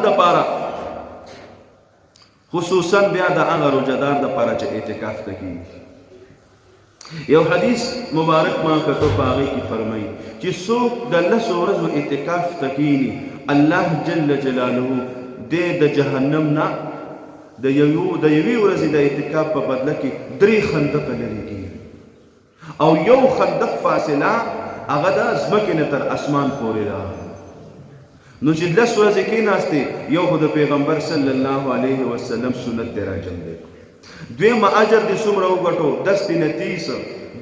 دپاره خصوصا بیا د هغه روژهدار دپاره چې اعتکاف ته کېږي. یو حدیث مبارک ما کتو په هغې کې فرمایي چې څوک د 10 ورځو اعتکاف ته کښېني الله جل جلاله دی د جهنم نه د یوې ورځې د اعتکاف په بدله کې 3 خندقه لرې کېږي او یو خندق فاصله هغه د ځمکې نه تر اسمان پورې ده. نو چې 10 ورځې کېناستې یو خو د پیغمبر صلی الله علیه وسلم سنت دی راجم دی. دویمه اجر دې څومره وګټو 10 دینه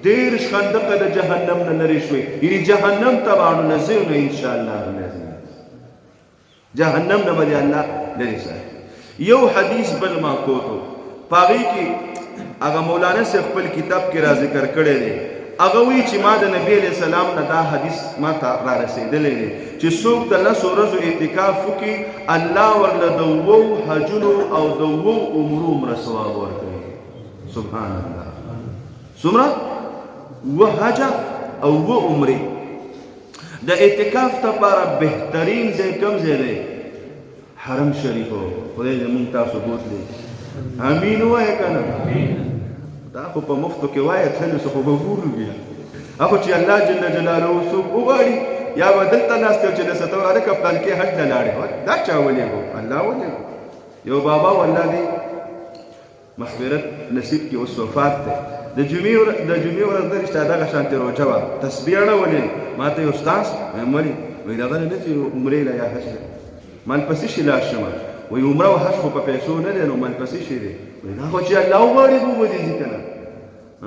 30 خندقه د جهنم نه لرې شوې یعنې جهنم ته به نظر نه انشاءالله جهنم نه به دې الله لرې ساتي. یو حدیث بل ما کوتو په هغې کې هغه مولانا صاحب خپل کتاب کې را ذکر کړی دی. هغه وایي چې ما د نبي علیه السلام نه دا حدیث ما ته را رسېدلی دی چې څوک د 10 ورځو اعتکاف وکړي الله ورله د 2 حجونو او د 2 عمرو عمره ثواب ورکوي. سبحان الله. څومره؟ 2 حجه او 2 عمرې. د اعتکاف لپاره بهترین ځای کوم ځای دی؟ حرم شریف و. خدای دې مونږ تاسو بوتلی. امین ووایه که نه؟ دا خو په مفتو کې وایه تللی څه خو به ګورو بیا خو چې الله جل جلاله څوک وغواړي یا به دلته ناست یو چې دسه ته هلکه پلانکې حج ته لاړې دا چا ولېږو؟ الله ولېږو. یو بابا والله دې مغفرت نصیب کې اوس وفات دی. د جمعې ورځ د رشته دغه شانتې روژه وه تسبیح اړولې ما ته یې استاذ وایم ولې؟ وایي دغه نه چې عمرې له یا حج له مالپسې شي لاړ شمه وایي عمره او حج خو په پیسو نه دی نو مالپسې شي دی وایي دا خو چې الله وغواړي وبودي ځي که نه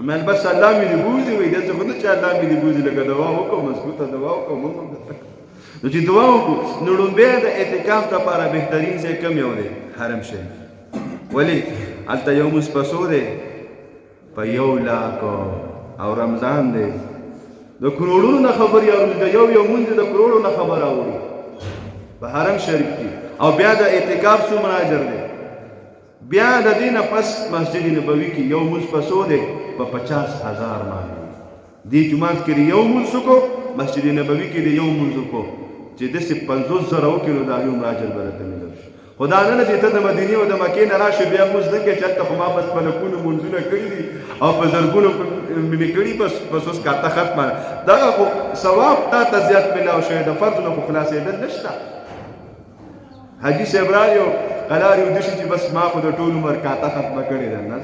مال بس الله مې دې بوځي وایي داسې خو نه چې الله مې دې بوځي لکه دوا وکړو مضبوطه دوا وکړو مونږ نو چې دوا وکړو نو لومبی د اعتکاف دپاره بهترین ځای کوم یو دی؟ حرم شریف. ولې؟ هلته یو مونځ په څو دی؟ په 1 لاک او رمضان دی د کروړونو نه خبرې اوري د یو مونځ د کروړو نه خبر اوري په حرم شریف کې. او بیا د اعتکاف څومره اجر دی؟ بیا د دې نه پس مسجد نبوي کې یو مونځ په څو دی؟ په 50,000 باندې. دې جومات کې یو مونځ وکړو مسجد نبوي کې د یو مونځ وکړو چې داسې 50,000 وکړي نو د هغې عمره اجر به راته میلاو شي. خو دا نه چې ته د مدینې او د مکې نه راشې بیا مونځ نه کوې چې هلته خو ما بس په لکونو مونځونه کړي دي او په زرګونو مې کړي بس اوس کاته ختمه دغه خو ثواب تا ته زیات میلاو شوی د فرض نه خو خلاصېدل نشته. حاجي صاحب راغی قلار یو دشي چې بس ما خو د ټول عمر کاته ختمه کړې ده نه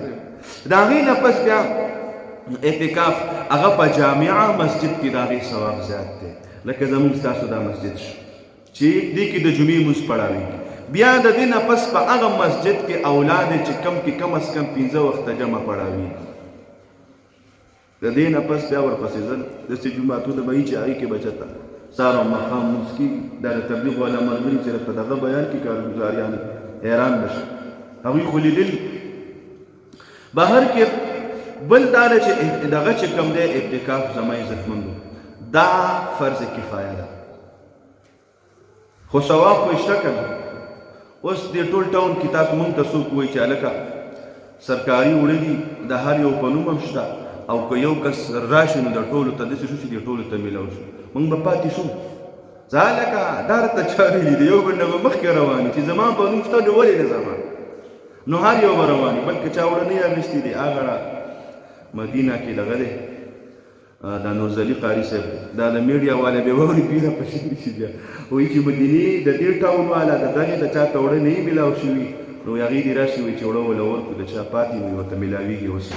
د هغې نه پس بیا اعتکاف هغه په جامعه مسجد کې د هغې ثواب زیات دی لکه زموږ ستاسو دا مسجد شو چې دې کې د جمعې مونځ پړاوېږي. بیا د دې نه پس په هغه مسجد کې اولاد چې کم از کم 15 وخته جمع پړاوېږي. د دې نه پس بیا ورپسې ځل داسې جوماتونه به وي چې هغې کې به چېرته سهار او ماښام مونځ کېږي. دا د تبلیغ والا ملګري چې په دغه بیان کې کارګزاریان حیران به شي هغوی خو لیدلي. بهر کې بل دا ده چې دغه چې کوم دی اعتکاف زما عزتمندو دا فرض کفایه ده خو ثواب خو شته که نه؟ اوس دې ټول ټاون کې تاسو مونږ ته څوک وایي چې هلکه سرکاري وړه دي د هر یو په نوم هم شته او که یو کس راشي نو د ټولو ته داسې شو چې دې ټولو ته میلاو شو مونږ به پاتې شو. زه هلکه دا راته چا ویلي دي یو بل نه به مخکې روان چې زما په نوم شته نو ولې نه زما نو هر یو به روان بلکې چا وړه نه یې اخیستي دي. هغه مدینه کې دغه دی دا نورزلي قاري صاحب دا د میډیا والا بیا واوري پیره پسې شي بیا وایي چې مدینې د دې ټاون والا د دغې د چا ته وړه نه یې میلاو شوي نو هغې دې راشي وایي چې وړه وله ورکړو د چا پاتې وي ورته میلاوېږي اوس.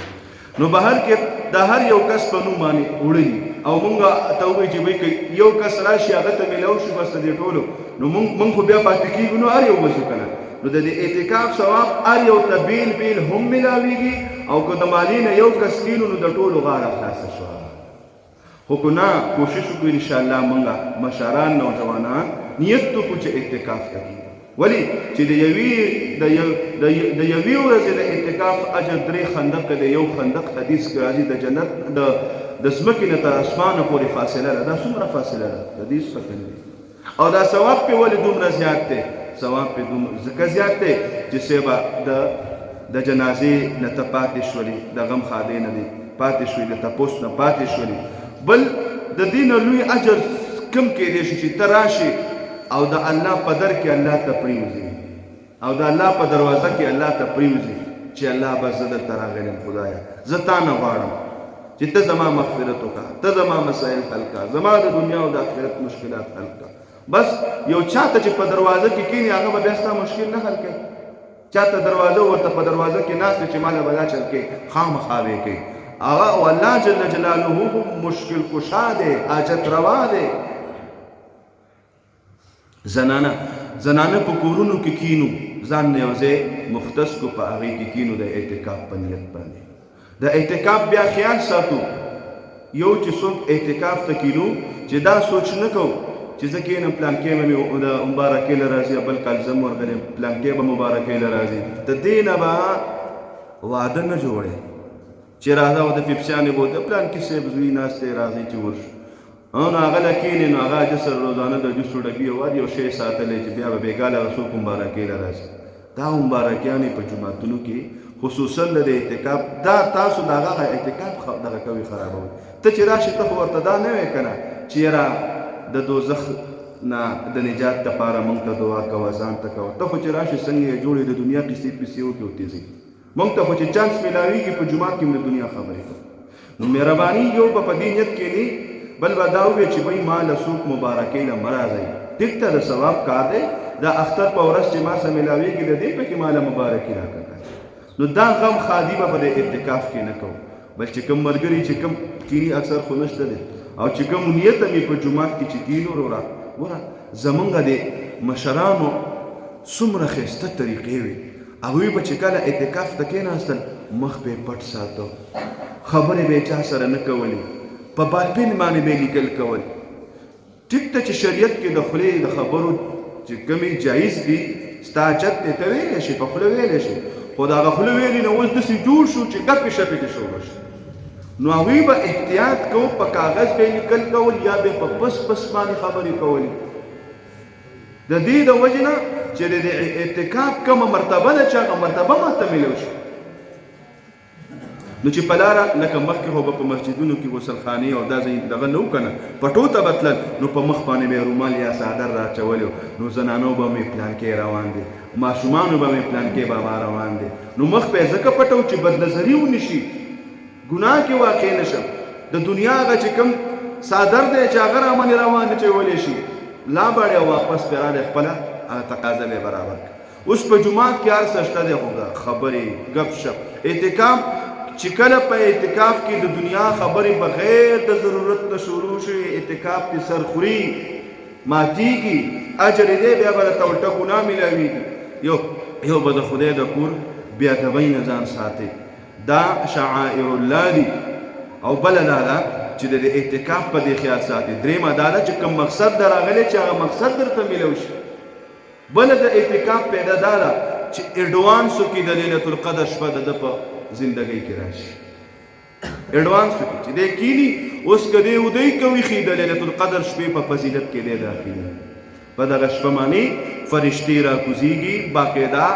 نو بهر کې د هر یو کس په نوم باندې وړه دي او مونږ ته ووایي چې وایي که یو کس راشي هغه ته میلاو شي بس د دې ټولو نو مونږ خو بیا پاتې کېږو نو هر یو وځو که نه نو د دې اعتکاف ثواب هر یو ته بیل هم میلاوېږي او که د مالي نه یو کس کینو نو د ټولو غاړه خلاصه شوه. خو که نه کوشش وکړو انشاءالله مونږ مشران نوجوانان نیت وکړو چې اعتکاف ته کېږو. ولې چې د یوې ورځې د اعتکاف اجر 3 خندقه د یو خندق حدیث کې راځي د جنت د ځمکې نه تر اسمانه پورې فاصله ده. دا څومره فاصله ده د دې څه پته نه دي او دا ثواب پې ولې دومره زیات دی؟ ثواب پې دومره ځکه زیات دی چې سبا د جنازې نه ته پاتې شولې د غم خادې نه دي پاتې شولې د تپوس نه پاتې شولې بل د دې نه لوی اجر کم کېدی شي چې ته راشې او د الله په در کې الله ته پریوزي او د الله په دروازه کې الله ته پریوزي چې الله بس زه درته راغلم خدایه زه تا نه غواړم چې ته زما مغفرت وکړه ته زما مسایل حل کړه زما د دنیا او د آخرت مشکلات حل کړه بس یو چاته چې په دروازه کې کینی هغه به بیا ستا مشکل نه حل کوي چاته دروازه ورته په دروازه کې ناست چې ماله به دا چل کوي خامخا به کوي هغه او الله جل جلاله مشکل کشا دی حاجت روا دی زنانه په کورونو کې کینو ځان نه یو ځای مختص کو په هغې کې کینو د اعتکاف په نیت باندې د اعتکاف بیا خیال ساتو یو چې څوک اعتکاف ته کینو چې دا سوچ نه کوو چې زه کېنم پلانکې به مې د مبارکۍ له راځي بل کال زه م ورغلم پلانکې به مبارکۍ له راځي د دې نه به واده نه جوړی چې راځه او د پیپسیانې به د پلانکي صاحب زوی ناست دی راځئ چې ورشو نو هغه له کېنې نو هغه جسر روزانه د جوسو ډبي او یو شی ساتلی چې بیا به بېګاله هغه څوک مبارکۍ له راشي دا مبارکیانې په جوماتونو کې خصوصا د اعتکاف دا تاسو د هغه اعتکاف دغه کوي خرابوي ته چې راشي ته خو ورته دا نه وایې که نه چې یاره د دوزخ نه د نجات دپاره موږ ته دعا کوه ځان ته کوه ته خو چې راشي څنګه یې جوړې د دنیا قصې پسې وکړې او تېزې موږ ته خو چې چانس میلاویږي په جومات کې د دنیا خبرې کوو نو مهرباني یو به په دې نیت کې نه بل به دا ووایي چې بهی ما له څوک مبارکۍ له مه راځئ ټیک ته د ثواب کار دی دا اختر په ورځ چې ما سره میلاویږي د دې پکې ما له مبارکي راکړه نو دا غم خادي به په د اعتکاف کې نه کوو بل چې کوم ملګري چې کوم کیني اکثر خو نشته دی او چې کوم نیت مې په جومات کې چې کینو وروره وره زمونږ د مشرانو څومره ښایسته طریقې وې هغوی به چې کله اعتکاف ته کېناستل مخ به یې پټ ساته خبرې به یې چا سره نه کولې په بالپین باندې به یې لیکل کول ټیک ته چې شریعت کې د خولې د خبرو چې کومې جایز دي ستا حاجت دی ته ویلی شي په خوله ویلی شي خو د هغه خوله ویلي نه اوس داسې جوړ شو چې ګپې شپې دې شروع شي نو هغوی به احتیاط کو په کاغذ به لیکل کول یا به په پس پس باندې خبرې کولې د دې د وجې نه چې د اعتکاف کومه مرتبه ده چې هغه مرتبه ماته میلو شي نو چې په لاره لکه مخکې خو به په مسجدونو کې غسلخانې او دا ځای دغه نه و که نه پټو ته به تلل نو په مخ باندې به یې رومال یا څادر راچولی نو زنانو به مې پلانکې روان دي ماشومانو به مې پلانکې بابا روان دي نو مخ به یې ځکه پټو چې بدنظري ونی شي ګناه کې واقع نشم د دنیا هغه چې کوم څادر دی چې هغه رامنې روان اچولی شي لا باړې او واپس پرې راغلی خپله تقاضا به یې برابر کړه اوس په جومات کې هر څه شته دی خو خبرې ګپ شپ اعتکاف چې کله په اعتکاف کې د دنیا خبرې بغیر د ضرورت نه شروع شي اعتکاف کې سر خوري ماتیږي اجر دی بیا به درته الټه ګناه میلاویږي یو به د خدای د کور بېادبۍ نه ځان ساتئ دا شعائر الله دي او بله دا ده چې د اعتکاف په دې خیال ساتي درېیمه دا ده چې کوم مقصد در راغلی چې هغه مقصد درته میلو شي بله د اعتکاف پیدا دا ده چې اډوانسو کې د لیلة القدر شپه د ده په زندګۍ کې راشي اډوانسو کې چې دی کینی اوس که دی ودی کوي ښي د لیلة القدر شپې په فضیلت کې دی داخلي په دغه شپه باندې فرشتې راکوزیږي باقاعده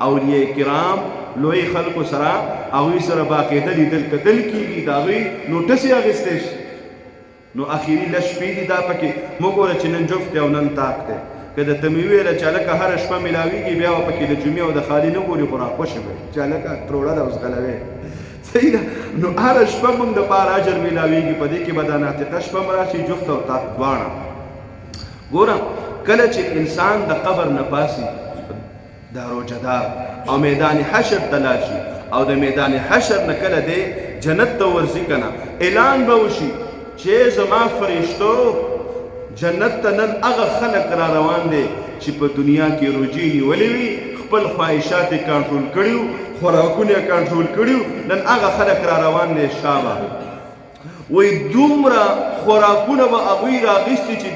اولیاء کرام لوی خلکو سره هغوی سره باقاعده لیدل کتل کېږي د هغوی نوټس یې اخیستی شي نو اخري لس شپې دي دا پکې مه ګوره چې نن جفت دی او نن تاک دی که درته مې وویله چې هلکه هره شپه میلاویږي بیا به پکې د جمعې او د خالي نه ګوري خو راخوښې به چې هلکه تروړه ده اوس غلوې صحیح ده نو هره شپه موږ دپاره اجر میلاویږي په دې کې به دا ناطقه شپه م راشي جفت او تاک دواړه ګوره کله چې انسان د قبر نه پاسي دا روجهدار او میدان حشر ته لاړ شي او د میدان حشر نه کله دی جنت ته ورځي که نه اعلان به وشي چې زما فرشتو جنت ته نن هغه خلک را روان دی چې په دنیا کې روجې نیولې وي خپل خواهشات یې کنټرول کړي وو خوراکونه یې کنټرول کړي وو نن هغه خلک را روان دی شابه وایي دومره خوراکونه به هغوی راغیستي چې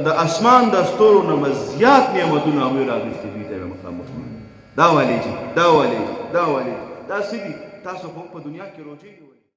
د اسمان د ستورو نه به زیات نعمتونه هغوی راغیستي دوی ته به مخامخ دا ولې دا څه دي تاسو خو په دنیا کې روجې